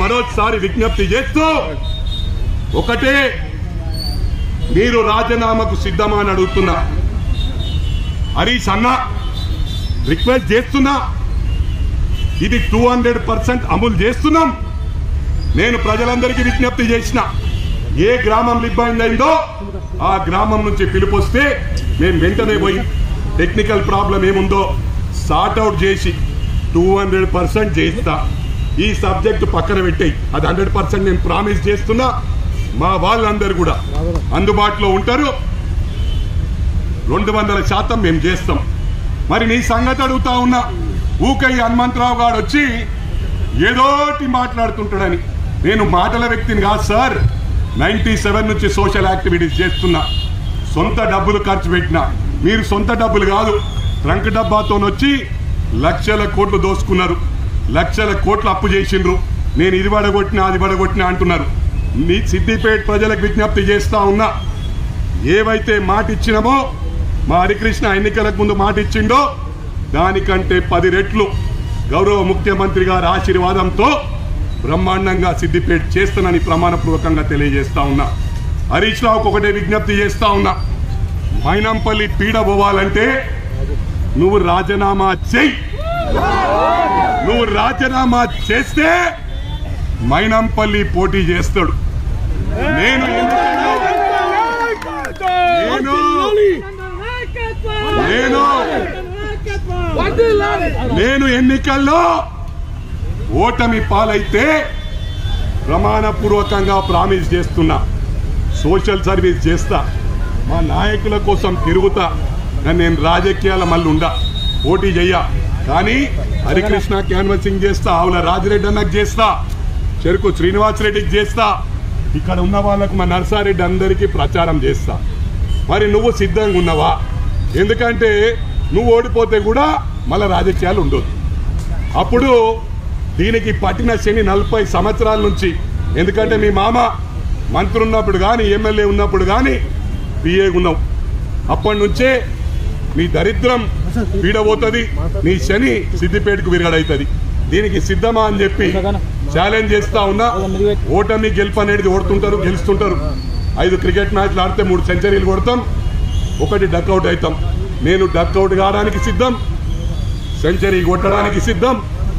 మరోసారి విజ్ఞప్తి చేస్తూ ఒకటే, మీరు రాజీనామాకు సిద్ధమా అని అడుగుతున్నా. హరీష్ అన్న రిక్వెస్ట్ చేస్తున్నా, ఇది 200% అమలు చేస్తున్నాం. నేను ప్రజలందరికీ విజ్ఞప్తి చేసిన, ఏ గ్రామంలో ఇబ్బంది అయిందో ఆ గ్రామం నుంచి పిలుపొస్తే మేము వెంటనే పోయి టెక్నికల్ ప్రాబ్లం ఏముందో సార్ట్అవుట్ చేసి 200% చేస్తా. ఈ సబ్జెక్టు పక్కన పెట్టాయి, అది 100% నేను ప్రామిస్ చేస్తున్నా. మా వాళ్ళందరూ కూడా అందుబాటులో ఉంటారు, 200% మేము చేస్తాం. మరి నీ సంగతి అడుగుతా ఉన్నా, ఊకయ్య హనుమంతరావు గారు వచ్చి ఏదోటి మాట్లాడుతుంటాడని. నేను మాటల వ్యక్తిని కాదు సార్, 97 నుంచి సోషల్ యాక్టివిటీస్ చేస్తున్నా, సొంత డబ్బులు ఖర్చు పెట్టినా. మీరు సొంత డబ్బులు కాదు, ట్రంక్ డబ్బాతోనొచ్చి లక్షల కోట్లు దోసుకున్నారు, లక్షల కోట్లు అప్పు చేసిండ్రు. నేను ఇది పడగొట్టినా అది పడగొట్టినా అంటున్నారు. నీ సిద్దిపేట ప్రజలకు విజ్ఞప్తి చేస్తా ఉన్నా, ఏవైతే మాట ఇచ్చినామో మా హరికృష్ణ ఎన్నికలకు ముందు మాట ఇచ్చిండో దానికంటే 10 రెట్లు గౌరవ ముఖ్యమంత్రి గారి ఆశీర్వాదంతో బ్రహ్మాండంగా సిద్దిపేట చేస్తానని ప్రమాణపూర్వకంగా తెలియజేస్తా ఉన్నా. హరీష్ రావుకు ఒకటే విజ్ఞప్తి చేస్తా ఉన్నా, మైనంపల్లి పీడ పోవాలంటే నువ్వు రాజీనామా చెయ్యి. నువ్వు రాజీనామా చేస్తే మైనంపల్లి పోటీ చేస్తాడు. నేను ఎన్నికల్లో ఓటమి పాలైతే ప్రమాణపూర్వకంగా ప్రామిస్ చేస్తున్నా, సోషల్ సర్వీస్ చేస్తా, మా నాయకుల కోసం తిరుగుతా. కానీ నేను రాజకీయాల మళ్ళీ ఉండా, పోటీ చెయ్యా. కానీ హరికృష్ణ క్యాన్వసింగ్ చేస్తా, ఆవుల రాజిరెడ్డి అన్నకు చేస్తా, చెరుకు శ్రీనివాసరెడ్డికి చేస్తా, ఇక్కడ ఉన్న వాళ్ళకు మా నర్సారెడ్డి అందరికీ ప్రచారం చేస్తా. మరి నువ్వు సిద్ధంగా ఉన్నావా? ఎందుకంటే నువ్వు ఓడిపోతే కూడా మళ్ళీ రాజకీయాలు ఉండదు. అప్పుడు దీనికి పట్టిన శని 40 సంవత్సరాల నుంచి, ఎందుకంటే మీ మామ మంత్రి ఉన్నప్పుడు కానీ ఎమ్మెల్యే ఉన్నప్పుడు కానీ పిఏ ఉన్నావు, అప్పటి నుంచే నీ దరిద్రం పీడబోతుంది, నీ శని సిద్దిపేటకు విరగడవుతుంది. దీనికి సిద్ధమా అని చెప్పి ఛాలెంజ్ చేస్తా ఉన్నా. ఓటమి గెలుపు అనేది ఓడుతుంటారు, గెలుస్తుంటారు. 5 క్రికెట్ మ్యాచ్లు ఆడితే 3 సెంచరీలు కొడతాం, 1 డక్అవుట్ అవుతాం. నేను డక్అవుట్ కావడానికి సిద్ధం, సెంచరీ కొట్టడానికి సిద్ధం.